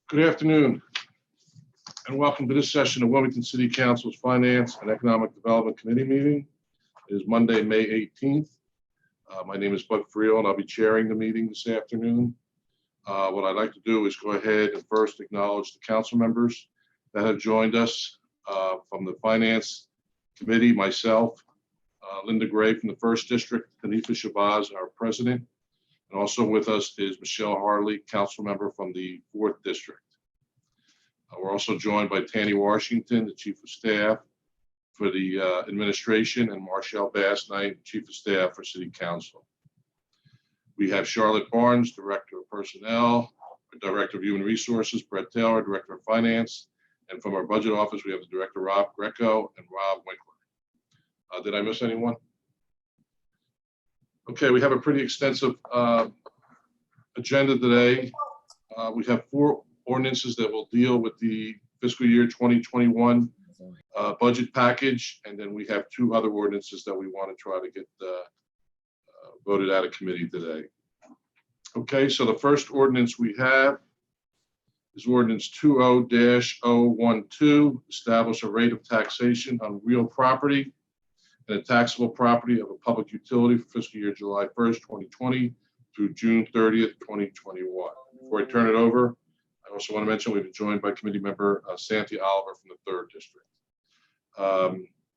Good afternoon, and welcome to this session of Wilmington City Council's Finance and Economic Development Committee meeting. It is Monday, May 18th. My name is Bud Friel, and I'll be chairing the meeting this afternoon. What I'd like to do is go ahead and first acknowledge the council members that have joined us from the Finance Committee, myself, Linda Gray from the 1st District, Hanifa Shabazz, our president, and also with us is Michelle Harley, council member from the 4th District. We're also joined by Tanny Washington, the Chief of Staff for the administration, and Marshall Bass Knight, Chief of Staff for City Council. We have Charlotte Barnes, Director of Personnel, Director of Human Resources, Brett Taylor, Director of Finance, and from our budget office, we have the Director Rob Greco and Rob Winkler. Did I miss anyone? Okay, we have a pretty extensive agenda today. We have 4 ordinances that will deal with the fiscal year 2021 budget package, and then we have 2 other ordinances that we want to try to get voted out of committee today. Okay, so the first ordinance we have is Ordinance 20-012, establish a rate of taxation on real property and a taxable property of a public utility for fiscal year July 1st, 2020 through June 30th, 2021. Before I turn it over, I also want to mention we've been joined by committee member Santi Oliver from the 3rd District.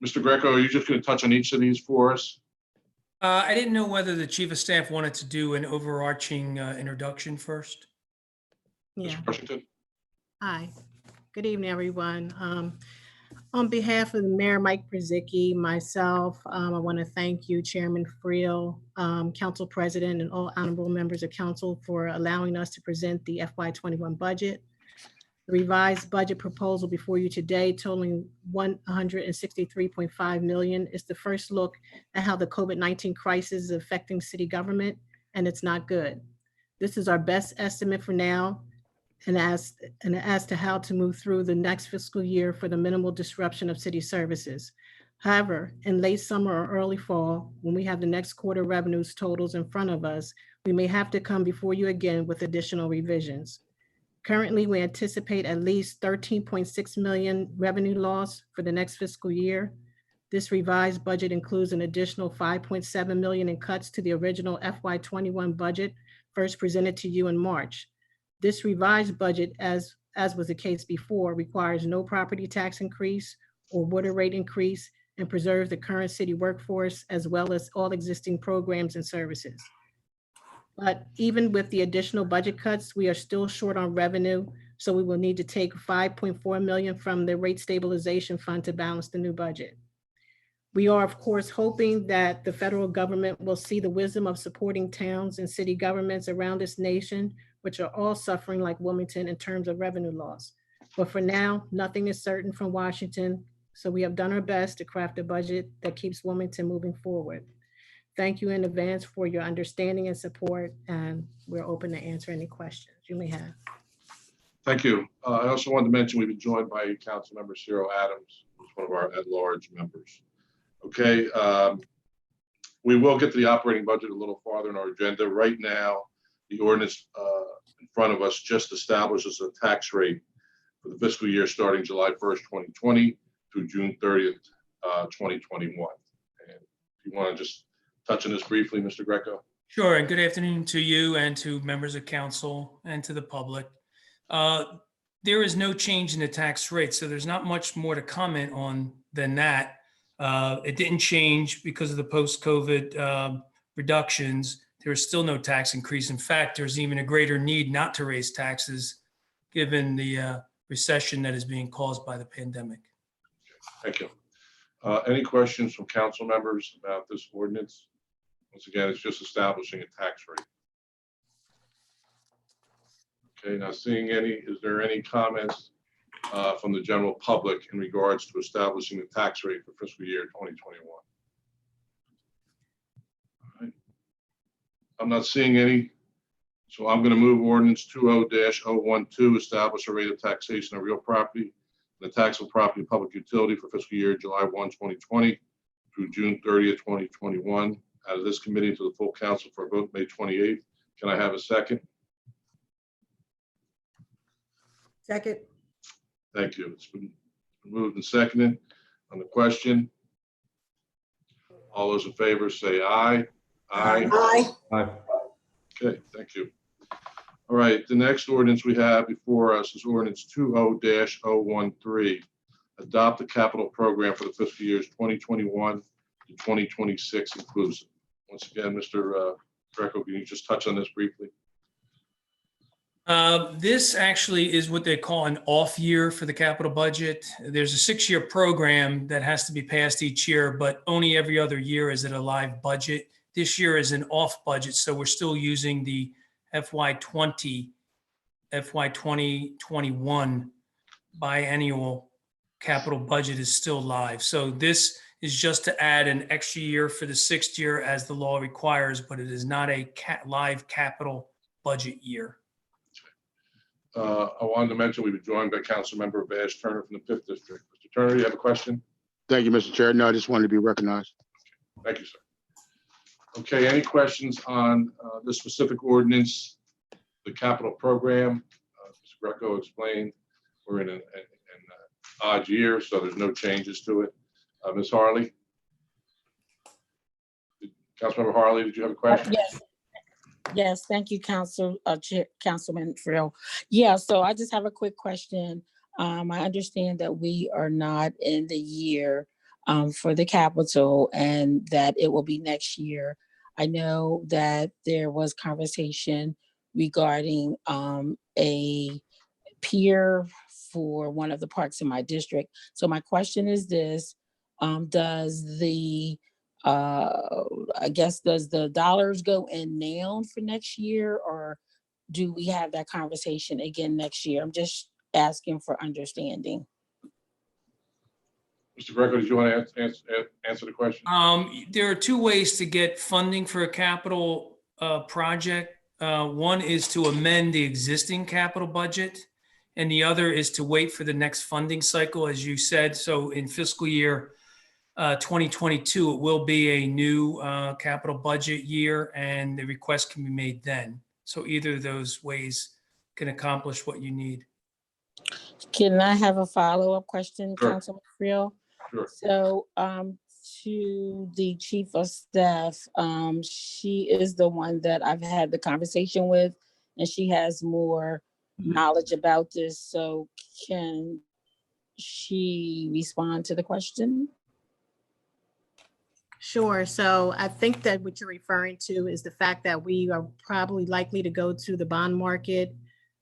Mr. Greco, are you just going to touch on each of these for us? I didn't know whether the Chief of Staff wanted to do an overarching introduction first. Yeah. Mr. Washington? Hi. Good evening, everyone. On behalf of the Mayor Mike Brzezicki, myself, I want to thank you, Chairman Friel, Council President, and all honorable members of Council for allowing us to present the FY21 budget. The revised budget proposal before you today, totaling $163.5 million, is the first look at how the COVID-19 crisis is affecting city government, and it's not good. This is our best estimate for now, and as to how to move through the next fiscal year for the minimal disruption of city services. However, in late summer or early fall, when we have the next quarter revenues totals in front of us, we may have to come before you again with additional revisions. Currently, we anticipate at least 13.6 million revenue loss for the next fiscal year. This revised budget includes an additional 5.7 million in cuts to the original FY21 budget first presented to you in March. This revised budget, as was the case before, requires no property tax increase or water rate increase and preserves the current city workforce as well as all existing programs and services. But even with the additional budget cuts, we are still short on revenue, so we will need to take 5.4 million from the rate stabilization fund to balance the new budget. We are, of course, hoping that the federal government will see the wisdom of supporting towns and city governments around this nation, which are all suffering like Wilmington in terms of revenue loss. But for now, nothing is certain from Washington, so we have done our best to craft a budget that keeps Wilmington moving forward. Thank you in advance for your understanding and support, and we're open to answer any questions you may have. Thank you. I also wanted to mention we've been joined by Council Member Cyril Adams, who's one of our at-large members. Okay, we will get to the operating budget a little farther in our agenda. Right now, the ordinance in front of us just establishes a tax rate for the fiscal year starting July 1st, 2020 through June 30th, 2021. And if you want to just touch on this briefly, Mr. Greco. Sure, and good afternoon to you and to members of council and to the public. There is no change in the tax rate, so there's not much more to comment on than that. It didn't change because of the post-COVID reductions. There is still no tax increase. In fact, there's even a greater need not to raise taxes given the recession that is being caused by the pandemic. Thank you. Any questions from council members about this ordinance? Once again, it's just establishing a tax rate. Okay, now seeing any, is there any comments from the general public in regards to establishing the tax rate for fiscal year 2021? All right. I'm not seeing any, so I'm going to move ordinance 20-012, establish a rate of taxation of real property and the taxable property of public utility for fiscal year July 1, 2020 through June 30th, 2021. Out of this committee to the full council for a vote May 28th. Can I have a second? Second. Thank you. It's been moved and seconded. On the question, all those in favor say aye. Aye. Okay, thank you. All right, the next ordinance we have before us is ordinance 20-013. Adopt the capital program for the fiscal years 2021 to 2026 inclusive. Once again, Mr. Greco, can you just touch on this briefly? This actually is what they call an off year for the capital budget. There's a 6-year program that has to be passed each year, but only every other year is it a live budget. This year is an off budget, so we're still using the FY21 biennial capital budget is still live. So this is just to add an extra year for the 6th year as the law requires, but it is not a live capital budget year. I wanted to mention we've been joined by Councilmember Bash Turner from the 5th District. Mr. Turner, you have a question? Thank you, Mr. Chair. No, I just wanted to be recognized. Thank you, sir. Okay, any questions on the specific ordinance, the capital program? Mr. Greco explained we're in an odd year, so there's no changes to it. Ms. Harley? Councilmember Harley, did you have a question? Yes. Yes, thank you, Councilman Frill. Yeah, so I just have a quick question. I understand that we are not in the year for the capital and that it will be next year. I know that there was conversation regarding a pier for one of the parks in my district. So my question is this, does the dollars go in now for next year, or do we have that conversation again next year? I'm just asking for understanding. Mr. Greco, did you want to answer the question? There are 2 ways to get funding for a capital project. One is to amend the existing capital budget, and the other is to wait for the next funding cycle, as you said. So in fiscal year 2022, it will be a new capital budget year, and the request can be made then. So either of those ways can accomplish what you need. Can I have a follow-up question, Sure. Councilman Friel? Sure. So to the chief of staff, she is the one that I've had the conversation with, and she has more knowledge about this. So can she respond to the question? Sure. So I think that what you're referring to is the fact that we are probably likely to go to the bond market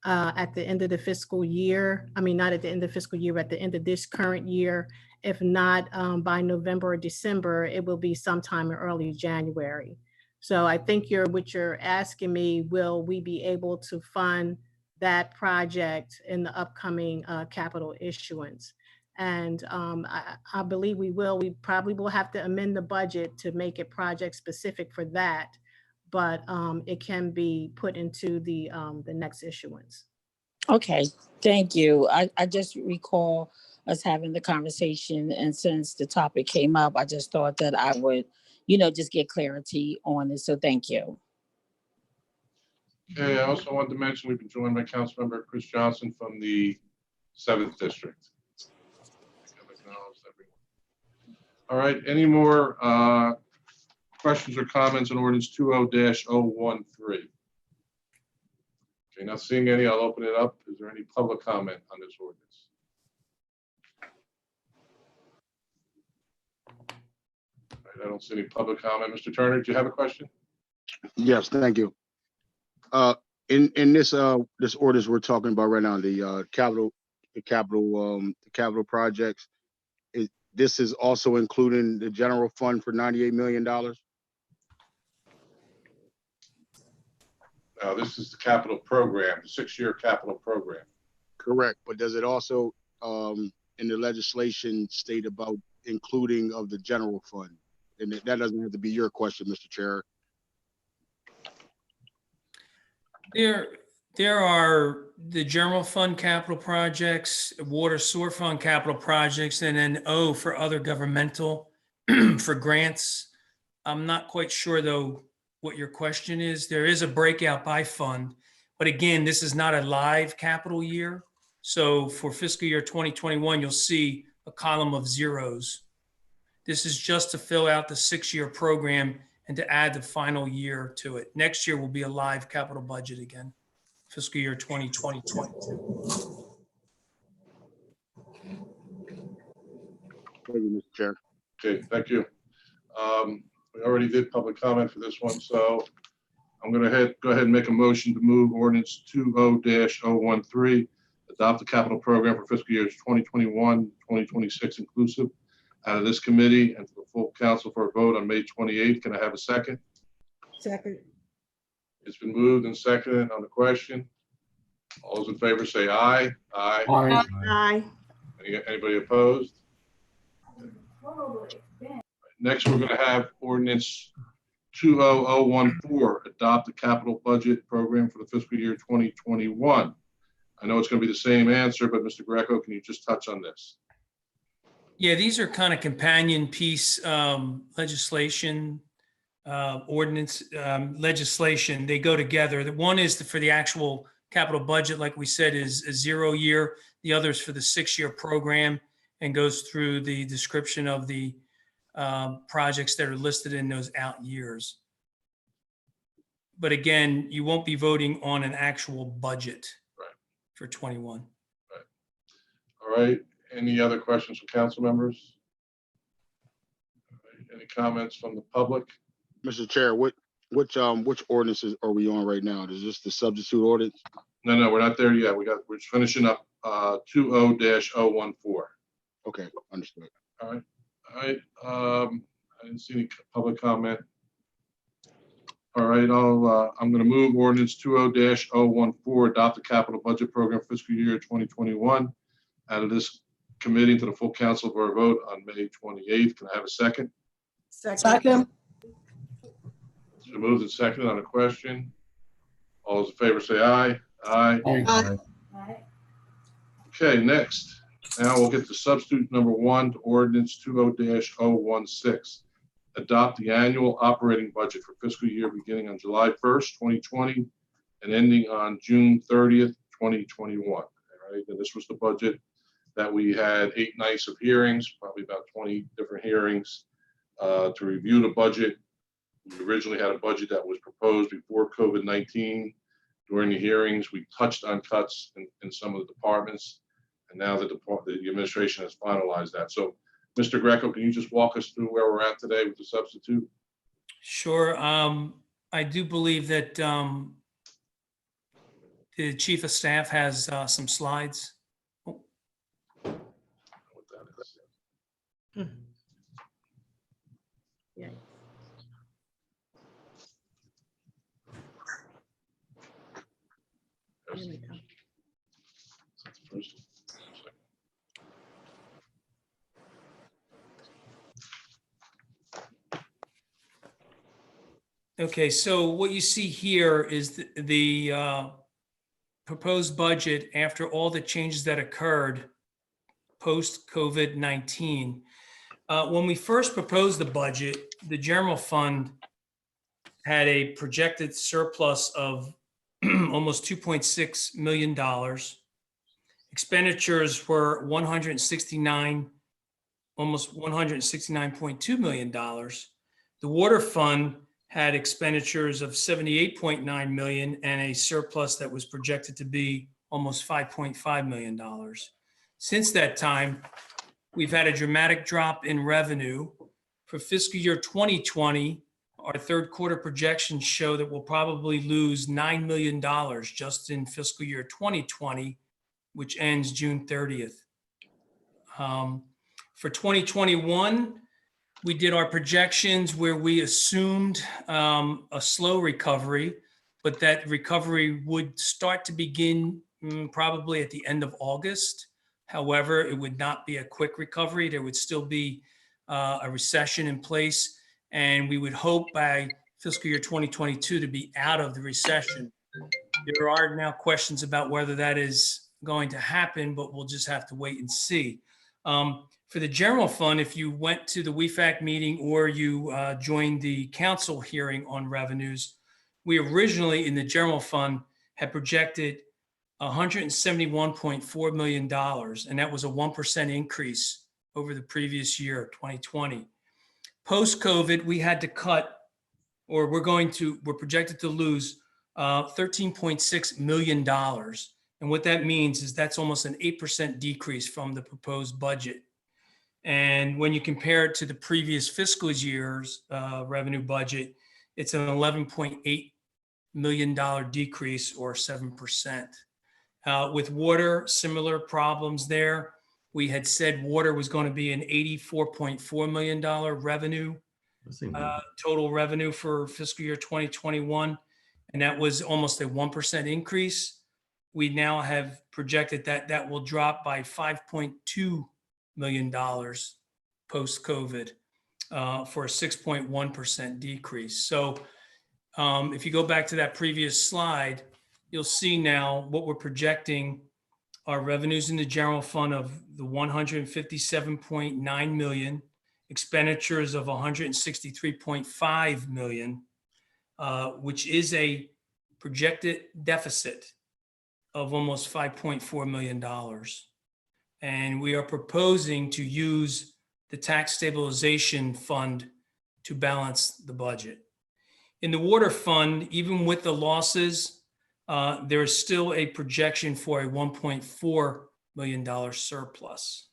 at the end of the fiscal year. I mean, not at the end of the fiscal year, but at the end of this current year. If not by November or December, it will be sometime in early January. So I think what you're asking me, will we be able to fund that project in the upcoming capital issuance? And I believe we will. We probably will have to amend the budget to make it project specific for that, but it can be put into the next issuance. Okay, thank you. I just recall us having the conversation, and since the topic came up, I just thought that I would, just get clarity on it. So thank you. Okay, I also wanted to mention we've been joined by Councilmember Chris Johnson from the 7th District. All right, any more questions or comments on ordinance 20-013? Okay, not seeing any, I'll open it up. Is there any public comment on this ordinance? All right, I don't see any public comment. Mr. Turner, do you have a question? Yes, thank you. In this orders we're talking about right now, the capital projects, this is also including the general fund for $98 million. This is the capital program, the 6-year capital program. Correct, but does it also in the legislation state about including of the general fund? And that doesn't have to be your question, Mr. Chair. There are the general fund capital projects, water sewer fund capital projects, and then O for other governmental for grants. I'm not quite sure though what your question is. There is a breakout by fund, but again, this is not a live capital year. So for fiscal year 2021, you'll see a column of zeros. This is just to fill out the 6-year program and to add the final year to it. Next year will be a live capital budget again, fiscal year 2020. Thank you, Mr. Chair. Okay, thank you. We already did public comment for this one, so I'm going to go ahead and make a motion to move ordinance 20-013, adopt the capital program for fiscal years 2021, 2026 inclusive, out of this committee and to the full council for a vote on May 28th. Can I have a second? Second. It's been moved and seconded on the question. All those in favor say aye. Aye. Aye. Aye. Anybody opposed? Next, we're going to have ordinance 20014, adopt the capital budget program for the fiscal year 2021. I know it's going to be the same answer, but Mr. Greco, can you just touch on this? Yeah, these are kind of companion piece legislation, ordinance legislation. They go together. The one is for the actual capital budget, like we said, is a 0 year. The other is for the 6-year program and goes through the description of the projects that are listed in those out years. But again, you won't be voting on an actual budget for 21. All right. Any other questions from council members? Any comments from the public? Mr. Chair, which ordinances are we on right now? Is this the substitute ordinance? No, we're not there yet. We're just finishing up 20-014. Okay, understood. All right. I didn't see any public comment. All right, I'm going to move ordinance 20-014, adopt the capital budget program fiscal year 2021 out of this committee to the full council for a vote on May 28th. Can I have a second? Second. So moved and seconded on the question. All those in favor say aye. Aye. Aye. Okay, next. Now we'll get to substitute number 1 to ordinance 20-016. Adopt the annual operating budget for fiscal year beginning on July 1st, 2020 and ending on June 30th, 2021. All right, and this was the budget that we had 8 nights of hearings, probably about 20 different hearings to review the budget. We originally had a budget that was proposed before COVID-19. During the hearings, we touched on cuts in some of the departments, and now the administration has finalized that. So, Mr. Greco, can you just walk us through where we're at today with the substitute? Sure. I do believe that the chief of staff has some slides. What that is. Yeah. There we go. Okay, so what you see here is the proposed budget after all the changes that occurred post-COVID-19. When we first proposed the budget, the general fund had a projected surplus of almost $2.6 million. Expenditures were almost $169.2 million. The water fund had expenditures of $78.9 million and a surplus that was projected to be almost $5.5 million. Since that time, we've had a dramatic drop in revenue. For fiscal year 2020, our third quarter projections show that we'll probably lose $9 million just in fiscal year 2020, which ends June 30th. For 2021, we did our projections where we assumed a slow recovery, but that recovery would start to begin probably at the end of August. However, it would not be a quick recovery. There would still be a recession in place, and we would hope by fiscal year 2022 to be out of the recession. There are now questions about whether that is going to happen, but we'll just have to wait and see. For the general fund, if you went to the WEFAC meeting or you joined the council hearing on revenues, we originally in the general fund had projected $171.4 million, and that was a 1% increase over the previous year, 2020. Post-COVID, we had to cut, or we're projected to lose $13.6 million. And what that means is that's almost an 8% decrease from the proposed budget. And when you compare it to the previous fiscal year's revenue budget, it's an $11.8 million decrease, or 7%. With water, similar problems there. We had said water was going to be an $84.4 million revenue, total revenue for fiscal year 2021. And that was almost a 1% increase. We now have projected that that will drop by $5.2 million post-COVID for a 6.1% decrease. So if you go back to that previous slide, you'll see now what we're projecting are revenues in the general fund of the $157.9 million, expenditures of $163.5 million, which is a projected deficit of almost $5.4 million. And we are proposing to use the tax stabilization fund to balance the budget. In the water fund, even with the losses, there is still a projection for a $1.4 million surplus.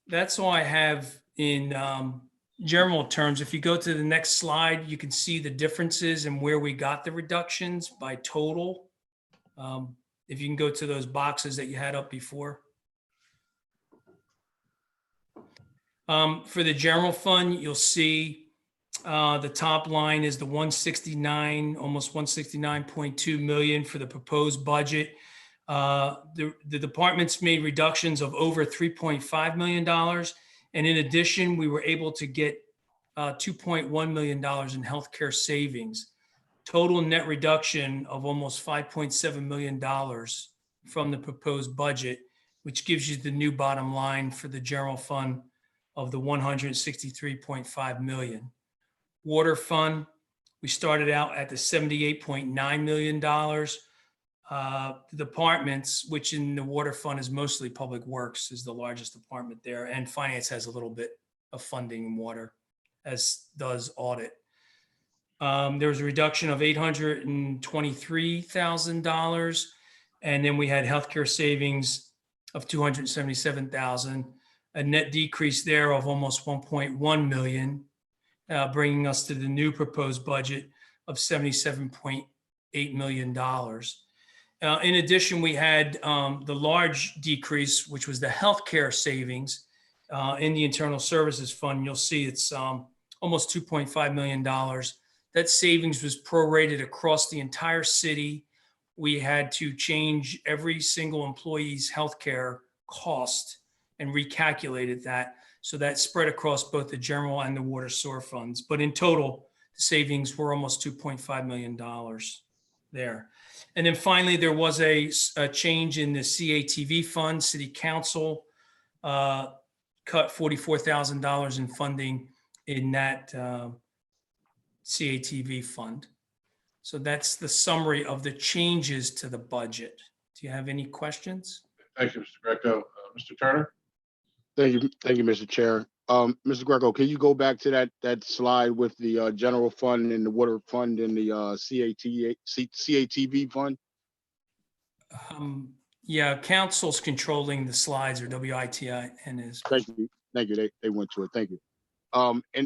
That's all I have in general terms. If you go to the next slide, you can see the differences and where we got the reductions by total. If you can go to those boxes that you had up before. For the general fund, you'll see the top line is the 169, almost 169.2 million for the proposed budget. The departments made reductions of over $3.5 million. And in addition, we were able to get $2.1 million in healthcare savings. Total net reduction of almost $5.7 million from the proposed budget, which gives you the new bottom line for the general fund of the $163.5 million. Water fund, we started out at the $78.9 million. The departments, which in the water fund is mostly public works, is the largest department there, and finance has a little bit of funding in water, as does audit. There was a reduction of $823,000, and then we had healthcare savings of $277,000, a net decrease there of almost $1.1 million, bringing us to the new proposed budget of $77.8 million. In addition, we had the large decrease, which was the healthcare savings in the internal services fund. You'll see it's almost $2.5 million. That savings was prorated across the entire city. We had to change every single employee's healthcare cost and recalculated that. So that spread across both the general and the water sewer funds. But in total, the savings were almost $2.5 million there. And then finally, there was a change in the CATV fund. City Council cut $44,000 in funding in that CATV fund. So that's the summary of the changes to the budget. Do you have any questions? Thank you, Mr. Greco. Mr. Turner? Thank you, Mr. Chair. Mr. Greco, can you go back to that slide with the general fund and the water fund and the CATV fund? Yeah, council's controlling the slides, or WITN is. Thank you. They went to it. Thank you.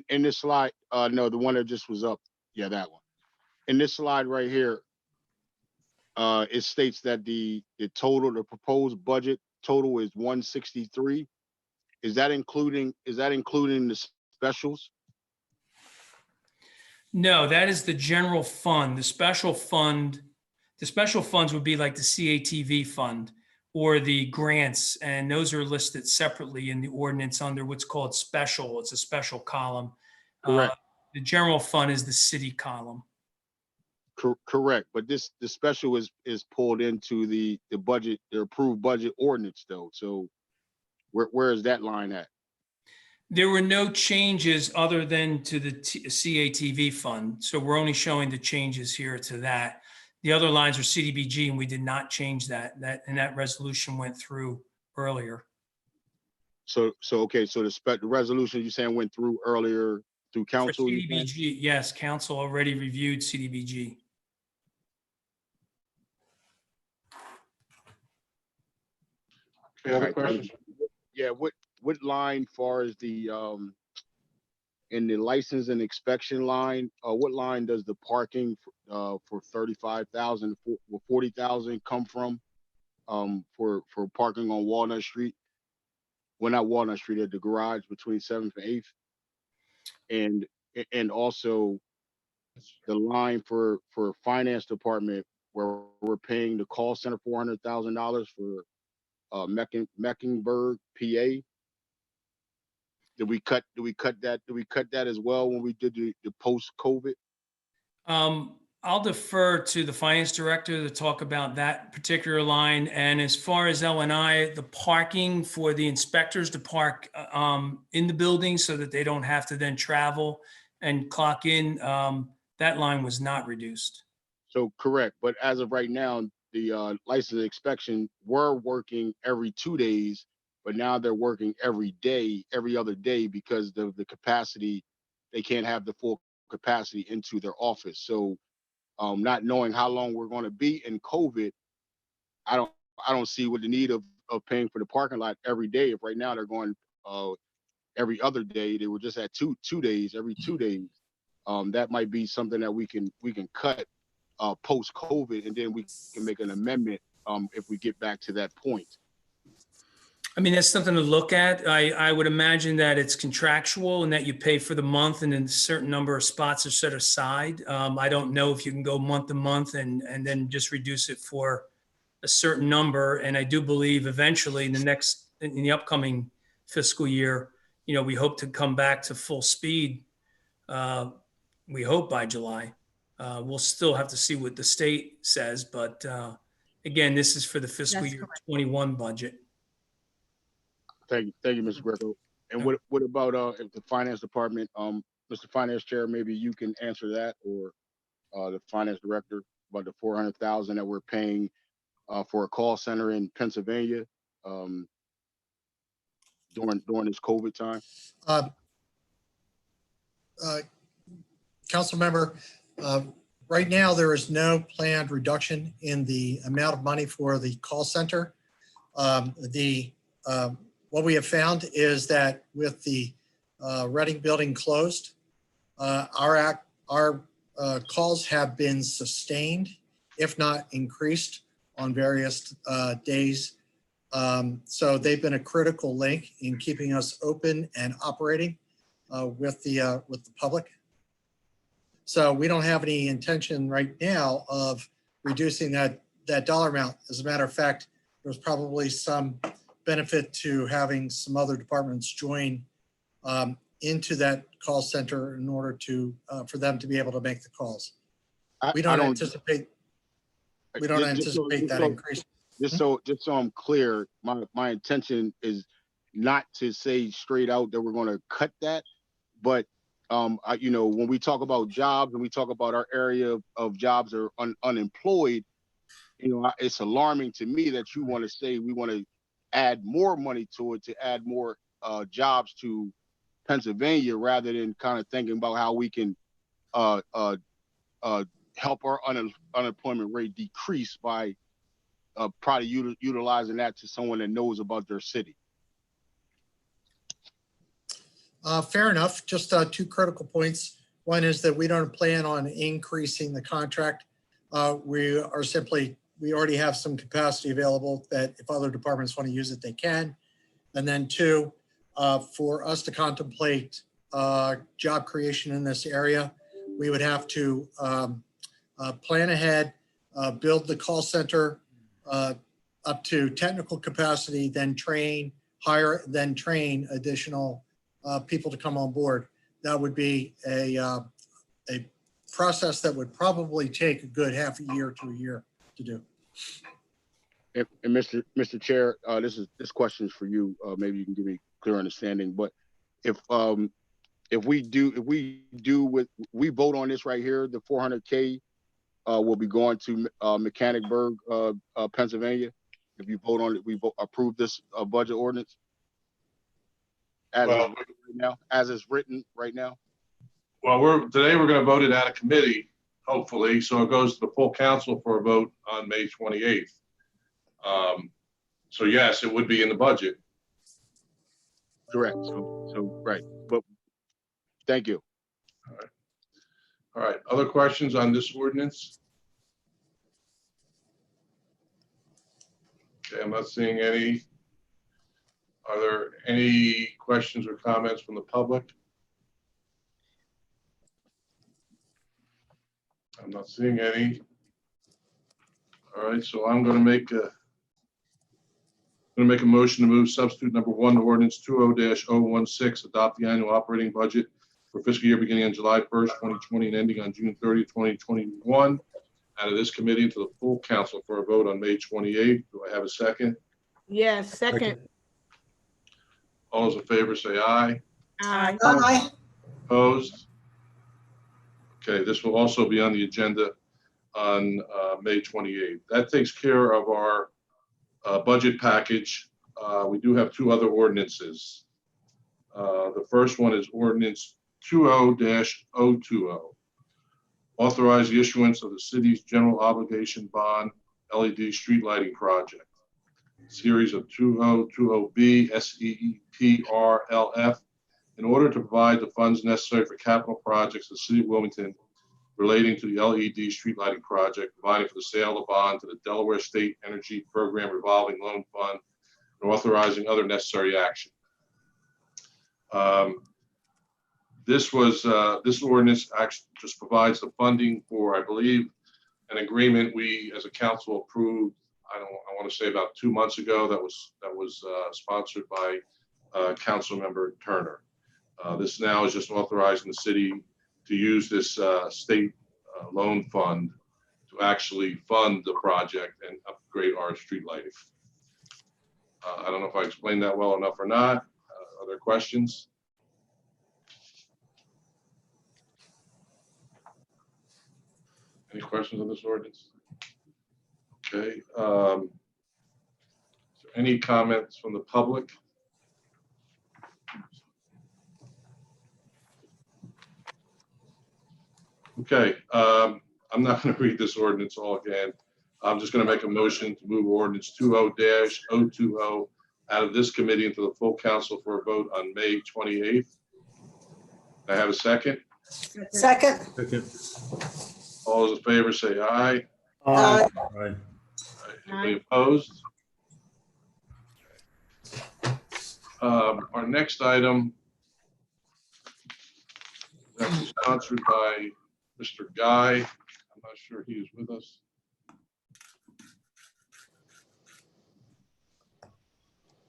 In this slide, no, the one that just was up. Yeah, that one. In this slide right here, it states that the proposed budget total is 163. Is that including the specials? No, that is the general fund. The special funds would be like the CATV fund or the grants, and those are listed separately in the ordinance under what's called special. It's a special column. Correct. The general fund is the city column. Correct, but the special is pulled into the budget, the approved budget ordinance though. So where is that line at? There were no changes other than to the CATV fund. So we're only showing the changes here to that. The other lines are CDBG, and we did not change that. And that resolution went through earlier. So okay, so the resolution you saying went through earlier through For council? you saying? CDBG, yes, council already reviewed CDBG. Any other Right. questions? Yeah, what line far as the in the license and inspection line, what line does the parking for 35,000 or 40,000 come from for parking on Walnut Street? Well, not Walnut Street, at the garage between 7th and 8th. And also the line for finance department where we're paying the call center $400,000 for Mecklenburg, PA. Did we cut that as well when we did the post-COVID? I'll defer to the finance director to talk about that particular line. And as far as L&I, the parking for the inspectors to park in the building so that they don't have to then travel and clock in, that line was not reduced. So correct, but as of right now, the license inspection were working every 2 days, but now they're working every day, every other day, because of the capacity. They can't have the full capacity into their office. So not knowing how long we're going to be in COVID, I don't see what the need of paying for the parking lot every day. If right now they're going every other day, they were just at two days, every 2 days. That might be something that we can cut post COVID, and then we can make an amendment if we get back to that point. I mean, that's something to look at. I would imagine that it's contractual and that you pay for the month and then a certain number of spots are set aside. I don't know if you can go month to month and then just reduce it for a certain number. And I do believe eventually in the upcoming fiscal year, we hope to come back to full speed. We hope by July. We'll still have to see what the state says, but again, this is for the fiscal That's year correct. 21 budget. Thank you, Mr. Greco. And what about if the finance department, Mr. Finance Chair, maybe you can answer that, or the finance director, about the 400,000 that we're paying for a call center in Pennsylvania during this COVID time? Council member, right now there is no planned reduction in the amount of money for the call center. What we have found is that with the Reading building closed, our calls have been sustained, if not increased, on various days. So they've been a critical link in keeping us open and operating with the public. So we don't have any intention right now of reducing that dollar amount. As a matter of fact, there's probably some benefit to having some other departments join into that call center in order to for them to be able to make the calls. We don't anticipate that increase. Just so I'm clear, my intention is not to say straight out that we're going to cut that, but when we talk about jobs and we talk about our area of jobs are unemployed, it's alarming to me that you want to say we want to add more money to it, to add more jobs to Pennsylvania, rather than kind of thinking about how we can help our unemployment rate decrease by probably utilizing that to someone that knows about their city. Fair enough. Just two critical points. One is that we don't plan on increasing the contract. We already have some capacity available that if other departments want to use it, they can. And then two, for us to contemplate job creation in this area, we would have to plan ahead, build the call center up to technical capacity, then hire additional people to come on board. That would be a process that would probably take a good half a year to a year to do. And Mr. Chair, this question is for you. Maybe you can give me clear understanding. But if we vote on this right here, the 400K will be going to Mechanicsburg, Pennsylvania. If you vote on it, approve this budget ordinance as it's written right now. Well, today we're going to vote it out of committee, hopefully, so it goes to the full council for a vote on May 28th. So yes, it would be in the budget. Correct. So right. But thank you. All right. Other questions on this ordinance? Okay, I'm not seeing any. Are there any questions or comments from the public? I'm not seeing any. All right, so I'm going to make a motion to move substitute number 1 to ordinance 20-016, adopt the annual operating budget for fiscal year beginning on July 1st, 2020 and ending on June 30th, 2021, out of this committee into the full council for a vote on May 28th. Do I have a second? Yes, second. All those in favor say aye. Aye. Aye. Opposed? Okay, this will also be on the agenda on May 28th. That takes care of our budget package. We do have 2 other ordinances. The first one is ordinance 20-020. Authorize the issuance of the city's general obligation bond LED street lighting project. Series of 2020B SEPRLF in order to provide the funds necessary for capital projects of the city of Wilmington relating to the LED street lighting project, providing for the sale of bond to the Delaware State Energy Program Revolving Loan Fund, and authorizing other necessary action. This ordinance actually just provides the funding for, I believe, an agreement we as a council approved. I want to say about 2 months ago. That was sponsored by Council Member Turner. This now is just authorizing the city to use this state loan fund to actually fund the project and upgrade our street lighting. I don't know if I explained that well enough or not. Are there questions? Any questions on this ordinance? Okay. Any comments from the public? Okay, I'm not going to read this ordinance all again. I'm just going to make a motion to move ordinance 20-020 out of this committee into the full council for a vote on May 28th. I have a second. Second. All those in favor say aye. Aye. Anybody opposed? Our next item is actually sponsored by Mr. Guy. I'm not sure he is with us.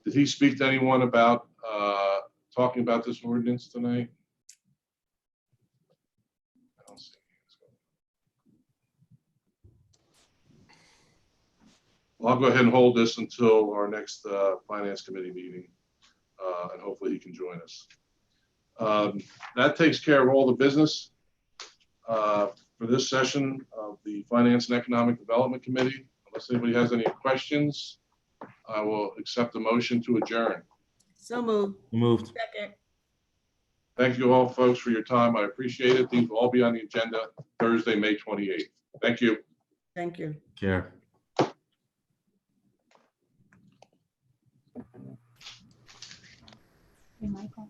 Did he speak to anyone about talking about this ordinance tonight? I don't see it. Well, I'll go ahead and hold this until our next Finance Committee meeting, and hopefully he can join us. That takes care of all the business for this session of the Finance and Economic Development Committee. Unless anybody has any questions, I will accept the motion to adjourn. So moved. Second. Thank you all, folks, for your time. I appreciate it. These will all be on the agenda Thursday, May 28th. Thank you. Thank you. Care. Hey, Michael.